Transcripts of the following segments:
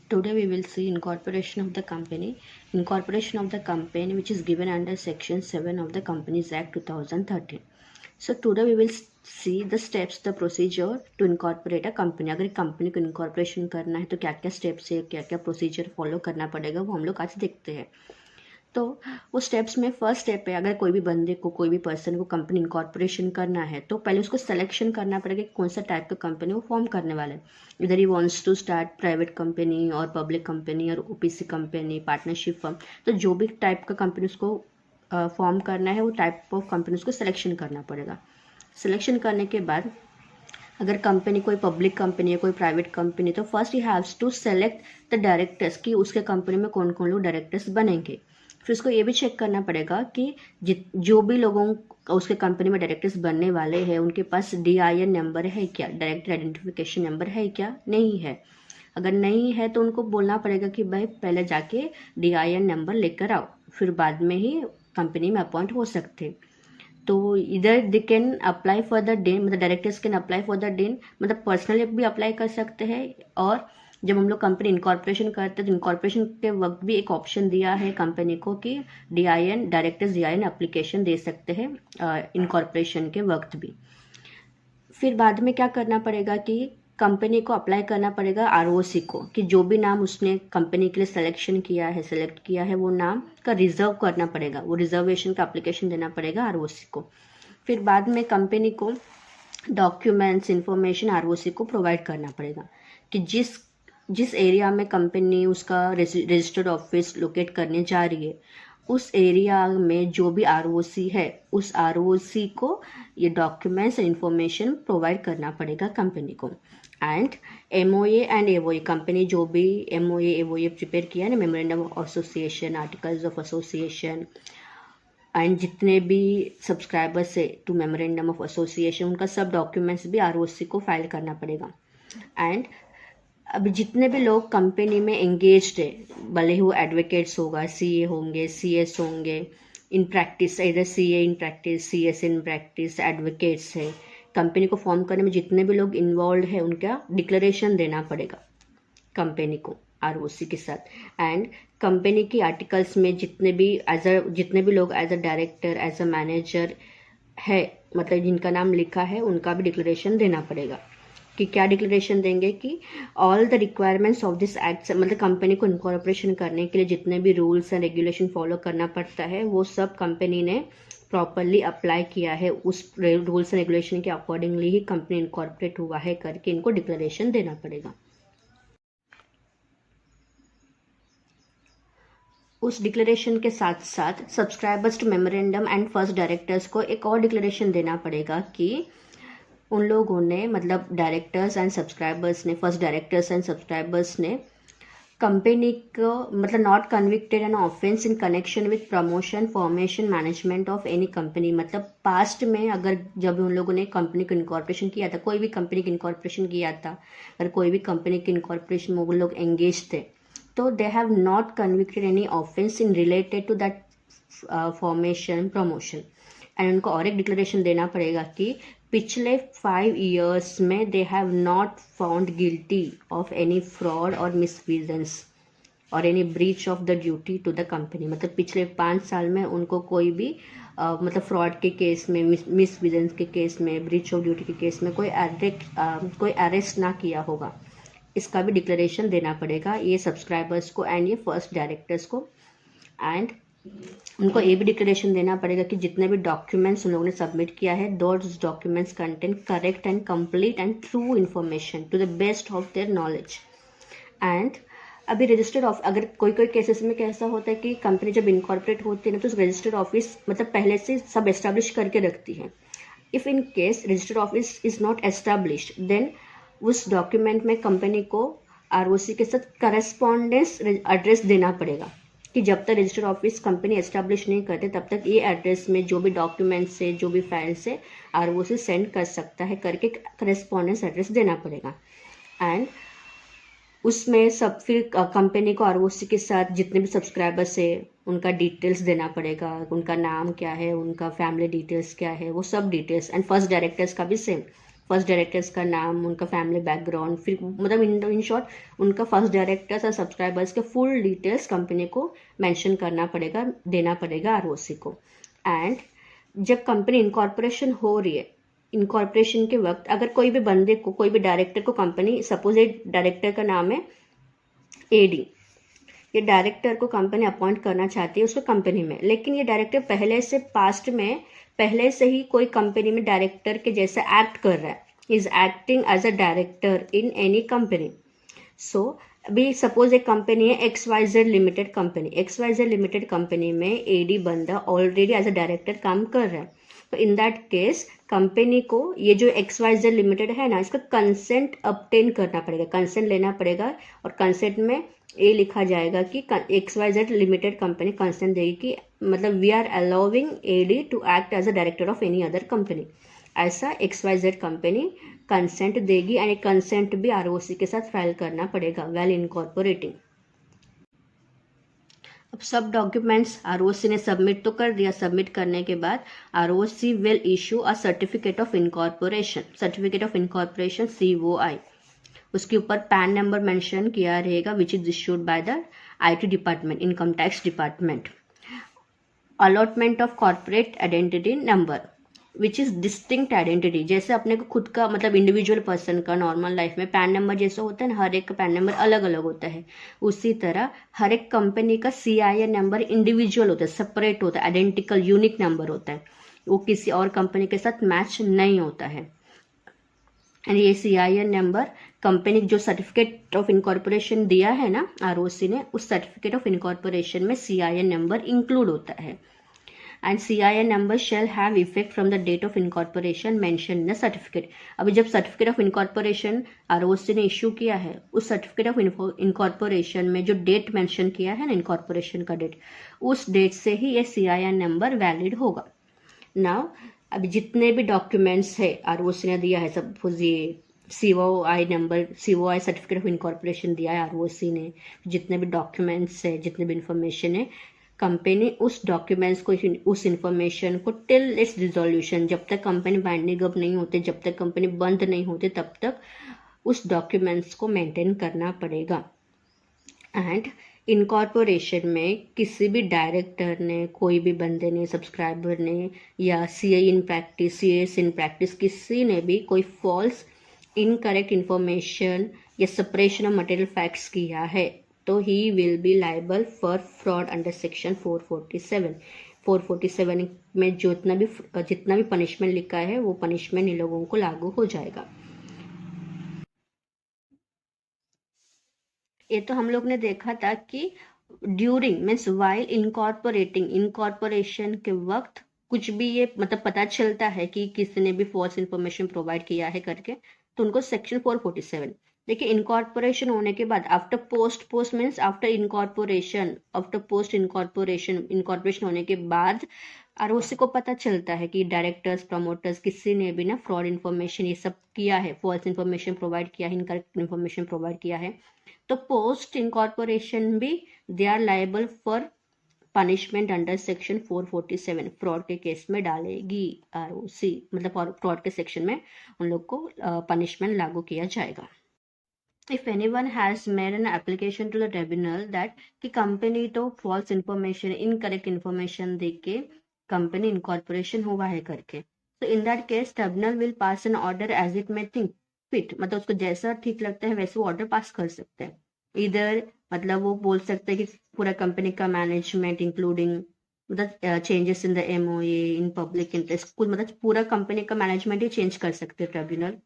Today we will see incorporation of the company. Incorporation of the company which is given under section 7 of the Companies Act 2013. So today we will see the steps, the procedure to incorporate a company. अगर company को incorporation करना है तो क्या क्या steps है, क्या क्या procedure follow करना पड़ेगा, वो हम लोग आज देखते हैं. तो वो स्टेप्स में फर्स्ट स्टेप है, अगर कोई भी बंदे को, कोई भी पर्सन को कंपनी इनकॉर्पोरेशन करना है तो पहले उसको सिलेक्शन करना पड़ेगा कि कौन सा टाइप का कंपनी वो फॉर्म करने वाला है. इधर ही wants to start private company और पब्लिक कंपनी और ओपीसी कंपनी, पार्टनरशिप फर्म, तो जो भी टाइप का कंपनी उसको फॉर्म करना है वो टाइप ऑफ कंपनी उसको सिलेक्शन करना पड़ेगा. सिलेक्शन करने के बाद अगर कंपनी कोई पब्लिक कंपनी है, कोई प्राइवेट कंपनी, तो फर्स्ट ही has to select the directors कि उसके कंपनी में कौन कौन लोग डायरेक्टर्स बनेंगे. फिर उसको ये भी चेक करना पड़ेगा कि जो भी लोगों उसके कंपनी में डायरेक्टर्स बनने वाले हैं उनके पास DIN नंबर है क्या, डायरेक्टर आइडेंटिफिकेशन नंबर है क्या, नहीं है. अगर नहीं है तो उनको बोलना पड़ेगा कि भाई पहले जाके DIN नंबर लेकर आओ, फिर बाद में ही कंपनी में अपॉइंट हो सकते. तो इधर they can apply for the DIN, मतलब directors can apply for the DIN, मतलब पर्सनली भी अप्लाई कर सकते हैं. और जब हम लोग कंपनी इनकॉर्पोरेशन करते हैं तो इनकॉर्पोरेशन के वक्त भी एक ऑप्शन दिया है कंपनी को कि DIN, डायरेक्टर्स DIN एप्लीकेशन दे सकते हैं इनकॉर्पोरेशन के वक्त भी. फिर बाद में क्या करना पड़ेगा कि कंपनी को अप्लाई करना पड़ेगा ROC को, कि जो भी नाम उसने कंपनी के लिए सेलेक्ट किया है वो नाम का रिजर्व करना पड़ेगा, वो रिजर्वेशन का एप्लीकेशन देना पड़ेगा ROC को. फिर बाद में कंपनी को डॉक्यूमेंट्स, इंफॉर्मेशन ROC को प्रोवाइड करना पड़ेगा कि जिस एरिया में कंपनी उसका रजिस्टर्ड ऑफिस लोकेट करने जा रही है उस एरिया में जो भी ROC है उस ROC को ये डॉक्यूमेंट्स, इंफॉर्मेशन प्रोवाइड करना पड़ेगा कंपनी को. And MOA and AOA, company जो भी MOA AOA प्रिपेयर किया है ना, memorandum of association, articles of association, and जितने भी सब्सक्राइबर्स है टू मेमोरेंडम ऑफ एसोसिएशन उनका सब डॉक्यूमेंट्स भी ROC को फाइल करना पड़ेगा. एंड अभी जितने भी लोग कंपनी में एंगेज्ड है, भले ही वो एडवोकेट्स होगा, CA होंगे, CS होंगे, इन प्रैक्टिस, इधर CA in practice, CS in practice, advocates है, कंपनी को फॉर्म करने में जितने भी लोग इन्वॉल्व है उनका डिक्लेरेशन देना पड़ेगा कंपनी को ROC के साथ. एंड कंपनी की आर्टिकल्स में जितने भी लोग as a director, as a manager है, मतलब जिनका नाम लिखा है उनका भी डिक्लेरेशन देना पड़ेगा. कि क्या डिक्लेरेशन देंगे कि all the requirements of this act, मतलब कंपनी को इनकॉर्पोरेशन करने के लिए जितने भी रूल्स एंड रेगुलेशन फॉलो करना पड़ता है वो सब कंपनी ने प्रॉपरली अप्लाई किया है, उस रूल्स एंड रेगुलेशन के अकॉर्डिंगली ही कंपनी इनकॉर्पोरेट हुआ है करके इनको डिक्लेरेशन देना पड़ेगा. उस डिक्लेरेशन के साथ साथ subscribers to memorandum and first directors को एक और डिक्लेरेशन देना पड़ेगा कि उन लोगों ने, मतलब डायरेक्टर्स एंड सब्सक्राइबर्स ने, फर्स्ट डायरेक्टर्स एंड सब्सक्राइबर्स ने कंपनी को, मतलब not convicted an offence in connection with promotion, formation, management of any company. मतलब पास्ट में अगर जब उन लोगों ने कंपनी को इनकॉर्पोरेशन किया था, कोई भी कंपनी की इनकॉर्पोरेशन किया था, अगर कोई भी कंपनी की इनकॉर्पोरेशन में वो लोग एंगेज थे तो they have not convicted any offence in related to that formation, promotion. And उनको और एक डिक्लेरेशन देना पड़ेगा कि पिछले 5 years में they have not found guilty of any fraud और मिसविजेंस और any breach of the duty to the company. मतलब पिछले 5 साल में उनको कोई भी मतलब फ्रॉड के केस में, मिसविजेंस के केस में, ब्रीच ऑफ ड्यूटी के केस में कोई अरेस्ट ना किया होगा. इसका भी डिक्लेरेशन देना पड़ेगा ये सब्सक्राइबर्स को एंड ये फर्स्ट डायरेक्टर्स को. एंड उनको ये भी डिक्लेरेशन देना पड़ेगा कि जितने भी डॉक्यूमेंट्स उन लोगों ने सबमिट किया है, those documents contain correct and complete and true information to the best of their knowledge. And अभी रजिस्टर्ड ऑफिस, अगर कोई केसेस में कैसा होता है कि कंपनी जब इनकॉर्पोरेट होती है ना तो रजिस्टर्ड ऑफिस मतलब पहले से सब एस्टेब्लिश करके रखती है. If in case registered office is not established then उस डॉक्यूमेंट में कंपनी को ROC के साथ करस्पॉन्डेंस एड्रेस देना पड़ेगा कि जब तक रजिस्टर्ड ऑफिस कंपनी एस्टेब्लिश नहीं करते तब तक ये एड्रेस में जो भी डॉक्यूमेंट्स से, जो भी फाइल से ROC सेंड कर सकता है करके करस्पॉन्डेंस एड्रेस देना पड़ेगा. एंड उसमें सब फिर कंपनी को ROC के साथ जितने भी सब्सक्राइबर्स है उनका डिटेल्स देना पड़ेगा, उनका नाम क्या है, उनका फैमिली डिटेल्स क्या है, वो सब डिटेल्स. एंड फर्स्ट डायरेक्टर्स का भी सेम, फर्स्ट डायरेक्टर्स का नाम, उनका फैमिली बैकग्राउंड, फिर मतलब इन शॉर्ट उनका फर्स्ट डायरेक्टर्स और सब्सक्राइबर्स के फुल डिटेल्स कंपनी को मेंशन करना पड़ेगा, देना पड़ेगा आरओसी को। एंड जब कंपनी इनकॉर्पोरेशन हो रही है, इनकॉर्पोरेशन के वक्त अगर कोई भी बंदे को, कोई भी डायरेक्टर को कंपनी, सपोज एक डायरेक्टर का नाम है एडी, ये डायरेक्टर को कंपनी अपॉइंट करना चाहती है उसको कंपनी में, लेकिन ये डायरेक्टर पहले से पास्ट में पहले से ही कोई कंपनी में डायरेक्टर के जैसा एक्ट कर रहा है, is acting as a director in any company. So अभी सपोज एक कंपनी है XYZ limited company, XYZ limited company में एडी बंदा ऑलरेडी एज अ डायरेक्टर काम कर रहा है, तो इन दैट केस कंपनी को ये जो XYZ लिमिटेड है ना, इसका कंसेंट ऑब्टेन करना पड़ेगा, कंसेंट लेना पड़ेगा, और कंसेंट में ये लिखा जाएगा कि XYZ लिमिटेड कंपनी कंसेंट देगी कि मतलब वी आर अलाउविंग एडी to act as a director of any other company, ऐसा XYZ कंपनी कंसेंट देगी, एंड कंसेंट भी आरओसी के साथ फाइल करना पड़ेगा वेल इनकॉर्पोरेटिंग। अब सब डॉक्यूमेंट्स आरओसी ने सबमिट तो कर दिया, सबमिट करने के बाद ROC will issue a certificate of incorporation, certificate of incorporation COI, उसके ऊपर पैन नंबर मेंशन किया रहेगा which is issued by the IT department, income tax department. Allotment of corporate identity number which is distinct identity, जैसे अपने को खुद का मतलब इंडिविजुअल पर्सन का नॉर्मल लाइफ में पैन नंबर जैसा होता है ना, हर एक का पैन नंबर अलग अलग होता है, उसी तरह हर एक कंपनी का CIN नंबर इंडिविजुअल होता है, सेपरेट होता है, आइडेंटिकल यूनिक नंबर होता है, वो किसी और कंपनी के साथ मैच नहीं होता है। एंड ये CIN नंबर कंपनी जो सर्टिफिकेट ऑफ इनकॉर्पोरेशन दिया है ना आरओसी ने, उस सर्टिफिकेट ऑफ इनकॉर्पोरेशन में CIN नंबर इंक्लूड होता है। And CIN number shall have effect from the date of incorporation mention in the certificate. अभी जब सर्टिफिकेट ऑफ इनकॉर्पोरेशन आरओसी ने इशू किया है, उस सर्टिफिकेट ऑफ इनकॉर्पोरेशन में जो डेट मेंशन किया है ना, इनकॉर्पोरेशन का डेट, उस डेट से ही ये CIN नंबर वैलिड होगा। नाउ अभी जितने भी डॉक्यूमेंट्स है आरओसी ने दिया है, सपोज ये COI number, COI certificate of incorporation दिया है आरओसी ने, जितने भी डॉक्यूमेंट्स है, जितने भी इंफॉर्मेशन है, कंपनी उस डॉक्यूमेंट्स को, उस इंफॉर्मेशन को टिल इट्स डिसोल्यूशन, जब तक कंपनी बाइंडिंग अप नहीं होते, जब तक कंपनी बंद नहीं होती, तब तक उस डॉक्यूमेंट्स को मेंटेन करना पड़ेगा। एंड इनकॉर्पोरेशन में किसी भी डायरेक्टर ने, कोई भी बंदे ने, सब्सक्राइबर ने, या CA in practice, CS in practice, किसी ने भी कोई फॉल्स इनकरेक्ट इंफॉर्मेशन या सेपरेशन ऑफ मटेरियल फैक्ट्स किया है, तो he will be liable for fraud under section 447। 447 में जितना भी पनिशमेंट लिखा है, वो पनिशमेंट इन लोगों को लागू हो जाएगा। ये तो हम लोग ने देखा था कि during means while incorporating, incorporation के वक्त कुछ भी ये मतलब पता चलता है कि किसी ने भी फॉल्स इंफॉर्मेशन प्रोवाइड किया है करके, तो उनको सेक्शन 447। देखिए इनकॉर्पोरेशन होने के बाद after post means after incorporation, after post incorporation होने के बाद आरओसी को पता चलता है कि डायरेक्टर्स, प्रमोटर्स, किसी ने भी ना फ्रॉड इन्फॉर्मेशन ये सब किया है, फॉल्स इन्फॉर्मेशन प्रोवाइड किया है, इनकरेक्ट इन्फॉर्मेशन प्रोवाइड किया है, तो पोस्ट इनकॉर्पोरेशन भी they are liable for punishment under section 447, fraud के केस में डालेगी आरओसी, मतलब फ्रॉड के सेक्शन में उन लोग को पनिशमेंट लागू किया जाएगा। If anyone has made an application to the tribunal that कि कंपनी तो false information, incorrect information दे के कंपनी इनकॉर्पोरेशन हुआ है करके, तो in that case tribunal will pass an order as it may think fit, मतलब उसको जैसा ठीक लगता है वैसे वो ऑर्डर पास कर सकते हैं। इधर मतलब वो बोल सकते हैं कि पूरा कंपनी का मैनेजमेंट इंक्लूडिंग मतलब changes in the MOA in public interest, कुछ मतलब पूरा कंपनी का मैनेजमेंट ही चेंज कर सकते हैं tribunal,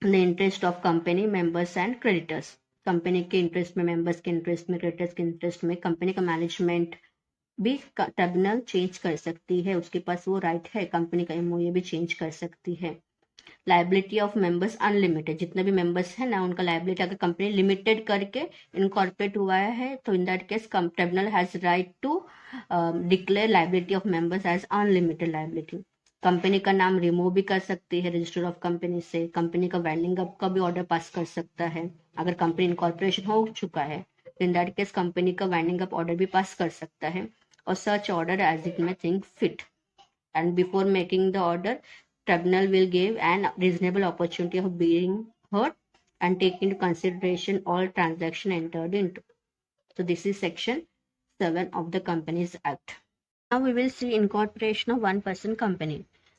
the interest of company members and creditors, company के इंटरेस्ट में, मेंबर्स के इंटरेस्ट में, क्रेडिटर्स के इंटरेस्ट में कंपनी का मैनेजमेंट भी ट्रिब्यूनल चेंज कर सकती है, उसके पास वो राइट है, कंपनी का MOA भी चेंज कर सकती है। लाइबिलिटी ऑफ मेंबर्स अनलिमिटेड, जितने भी मेंबर्स है ना उनका लाइबिलिटी अगर कंपनी लिमिटेड करके इनकॉर्पोरेट हुआ है, तो in that case tribunal has right to declare liability of members as unlimited liability. Company का नाम रिमूव भी कर सकती है रजिस्टर ऑफ कंपनी से, कंपनी का वाइंडिंग अप का भी ऑर्डर पास कर सकता है अगर कंपनी इनकॉर्पोरेशन हो चुका है, तो इन दैट केस कंपनी का वाइंडिंग अप ऑर्डर भी पास कर सकता है, और such order as it may think fit, and before making the order tribunal will give an reasonable opportunity of being heard and take into consideration all transactions entered into. So this is section 7 of the Companies Act. Now we will see incorporation of one person company.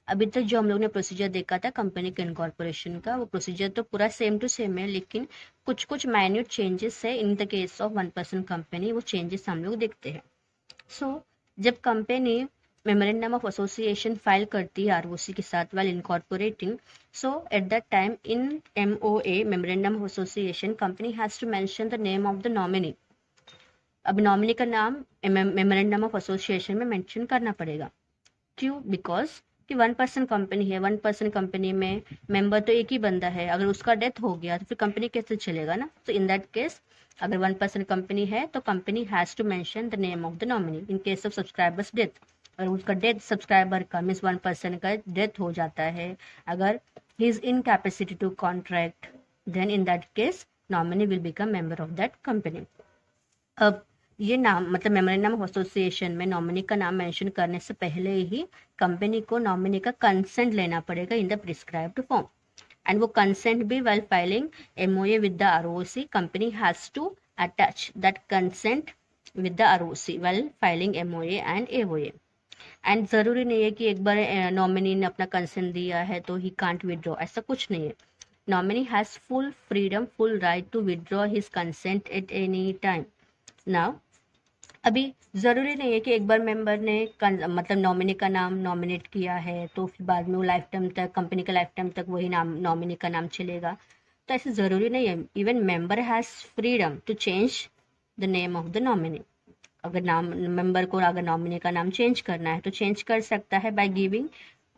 अभी तक जो हम लोग ने procedure देखा था company के incorporation का, वो प्रोसीजर तो पूरा सेम टू सेम है, लेकिन कुछ कुछ माइन्यूट चेंजेस है in the case of one person company. वो चेंजेस हम लोग देखते हैं. जब company memorandum of association file करती है आरओसी के साथ while incorporating, at that time in MOA memorandum of association company has to mention the name of the nominee. अब नॉमिनी का नाम मेमोरेंडम ऑफ एसोसिएशन में मेंशन करना पड़ेगा. क्यों? बिकॉज कि वन पर्सन कंपनी है. वन पर्सन कंपनी में मेंबर तो एक ही बंदा है. अगर उसका डेथ हो गया तो फिर कंपनी कैसे चलेगा ना. तो इन दैट केस अगर वन पर्सन कंपनी है तो company has to mention the name of the nominee. In case of subscriber's death, अगर उसका डेथ सब्सक्राइबर का मीन्स वन पर्सन का डेथ हो जाता है, अगर he is in capacity to contract, then in that case nominee will become member of that company. अब ये नाम मतलब मेमोरेंडम ऑफ एसोसिएशन में नॉमिनी का नाम मेंशन करने से पहले ही कंपनी को नॉमिनी का कंसेंट लेना पड़ेगा in the prescribed form. And वो कंसेंट भी while filing MOA with the ROC, company has to attach that consent with the ROC while filing MOA and AOA. And ज़रूरी नहीं है कि एक बार नॉमिनी ने अपना कंसेंट दिया है तो ही कांट विदड्रॉ, ऐसा कुछ नहीं है. Nominee has full freedom, full right to withdraw his consent at any time. Now अभी ज़रूरी नहीं है कि एक बार मेंबर ने मतलब नॉमिनी का नाम नॉमिनेट किया है तो फिर बाद में वो लाइफ टाइम तक, कंपनी का लाइफ टाइम तक वही नाम नॉमिनी का नाम चलेगा. तो ऐसे ज़रूरी नहीं है. Even member has freedom to change the name of the nominee. अगर नाम मेंबर को अगर नॉमिनी का नाम चेंज करना है तो चेंज कर सकता है by giving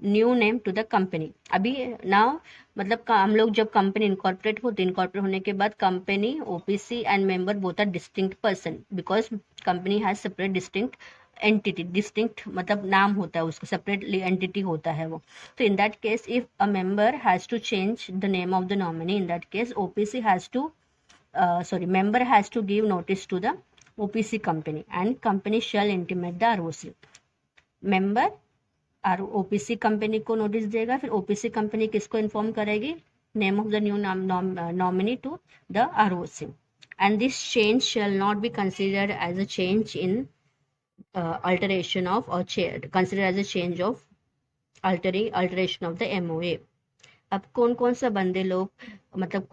new name to the company. अभी नाउ मतलब हम लोग जब कंपनी इनकॉर्पोरेट होती है, इनकॉर्पोरेट होने के बाद company OPC and member both are distinct person because company has separate distinct entity. Distinct मतलब नाम होता है उसका, सेपरेटली एंटिटी होता है वो. तो in that case if a member has to change the name of the nominee, in that case OPC has to member has to give notice to the OPC company and company shall intimate the ROC. member OPC company को notice देगा, फिर OPC company किसको inform करेगी? Name of the new nominee to the ROC. and this change shall not be considered as a change in alteration of or considered as a change of alteration of the MOA. अब कौन कौन सा बंदे लोग मतलब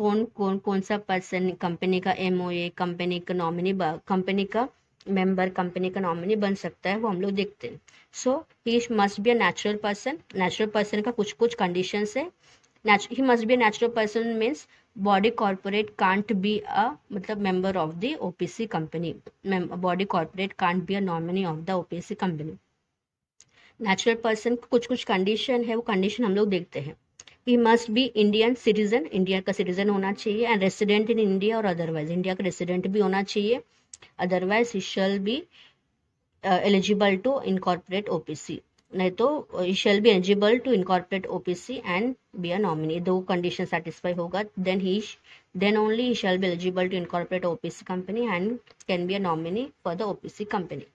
कौन सा person company का MOA, कंपनी का नॉमिनी, कंपनी का मेंबर, कंपनी का नॉमिनी बन सकता है, वो हम लोग देखते हैं. So he must be a natural person. Natural person का कुछ कुछ कंडीशंस है. He must be a natural person means body corporate can't be a मतलब member of the OPC company. Body corporate can't be a nominee of the OPC company. Natural person कुछ कुछ condition है, वो condition हम लोग देखते हैं. He must be Indian citizen, India का सिटीजन होना चाहिए. एंड रेसिडेंट इन इंडिया और अदरवाइज, इंडिया का रेसिडेंट भी होना चाहिए. Otherwise he shall be eligible to incorporate OPC. नहीं तो he shall be eligible to incorporate OPC and be a nominee. दो कंडीशन सेटिस्फाई होगा then only he shall be eligible to incorporate OPC company and can be a nominee for the OPC company.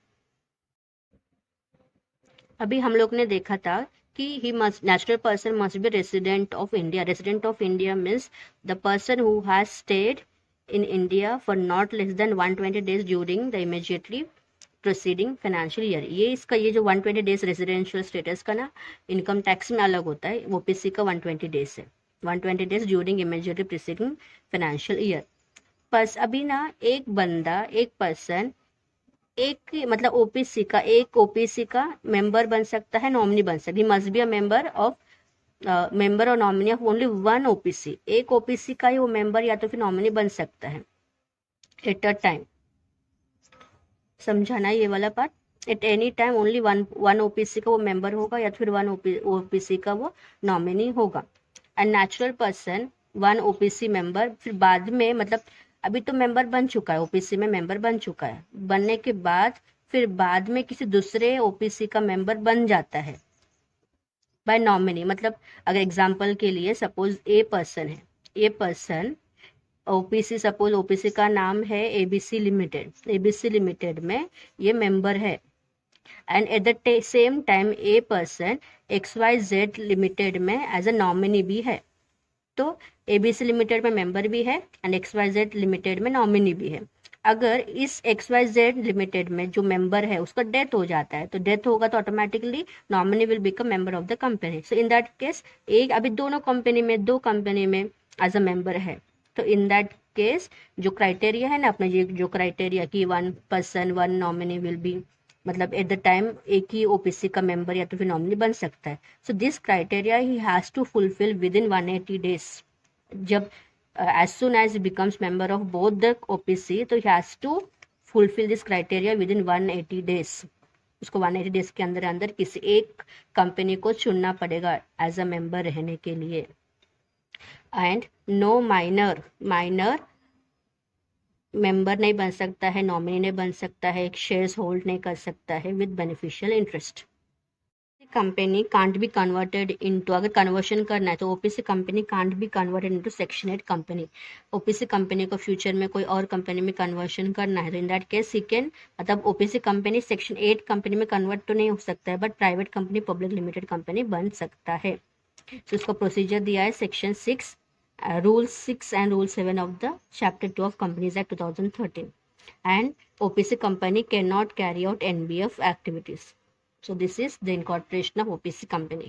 अभी हम लोग ने देखा था कि he must, natural person must be resident of India. Resident of India means the person who has stayed in India for not less than 120 days during the immediately preceding financial year. ये इसका ये जो 120 days residential status का ना income tax में अलग होता है. OPC का 120 days है. 120 days during immediately preceding financial year. बस अभी ना एक बंदा, एक पर्सन, एक मतलब OPC का मेंबर बन सकता है, नॉमिनी बन सकता है. मस्ट बी अ मेंबर और nominee of only one OPC. एक OPC का ही वो मेंबर या तो फिर नॉमिनी बन सकता है एट अ टाइम. समझाना ये वाला part. Eight any time only one OPC का वो मेंबर होगा या फिर वन OPC का वो नॉमिनी होगा. And natural person one OPC member, फिर बाद में मतलब अभी तो मेंबर बन चुका है, OPC में मेंबर बन चुका है, बनने के बाद फिर बाद में किसी दूसरे OPC का मेंबर बन जाता है बाय नॉमिनी. मतलब अगर एग्जांपल के लिए सपोज ए पर्सन है, a person OPC, suppose OPC का नाम है ABC लिमिटेड. ABC लिमिटेड में ये मेंबर है. And at the same time a person XYZ limited में एज अ नॉमिनी भी है। तो ABC लिमिटेड में मेंबर भी है एंड XYZ लिमिटेड में नॉमिनी भी है। अगर इस XYZ लिमिटेड में जो मेंबर है उसका डेथ हो जाता है, तो डेथ होगा तो automatically nominee will become member of the company. So in that case एक अभी दोनों कंपनी में दो कंपनी में एज अ मेंबर है, तो इन दैट केस जो क्राइटेरिया है ना अपना, ये जो क्राइटेरिया कि 1 पर्सन 1 नॉमिनी विल बी, मतलब एट द टाइम एक ही OPC का मेंबर या तो फिर नॉमिनी बन सकता है। So this criteria he has to fulfil within 180 days. जब as soon as he becomes member of both the OPC, तो he has to fulfill this criteria within 180 days। उसको 180 डेज के अंदर अंदर किसी एक कंपनी को चुनना पड़ेगा एज अ मेंबर रहने के लिए। एंड नो माइनर मेंबर नहीं बन सकता है, नॉमिनी नहीं बन सकता है, शेयर्स होल्ड नहीं कर सकता है with beneficial interest. Company can't be converted into, अगर कन्वर्शन करना है तो OPC company can't be converted into section 8 company. OPC company को फ्यूचर में कोई और कंपनी में कन्वर्शन करना है तो in that case he can, मतलब OPC कंपनी सेक्शन 8 कंपनी में कन्वर्ट तो नहीं हो सकता है, but private company public limited company बन सकता है। तो इसका प्रोसीजर दिया है section 6 rule 6 and rule 7 of the chapter 2 of companies act 2013। And OPC company cannot carry out NBF activities. So this is the incorporation of OPC company.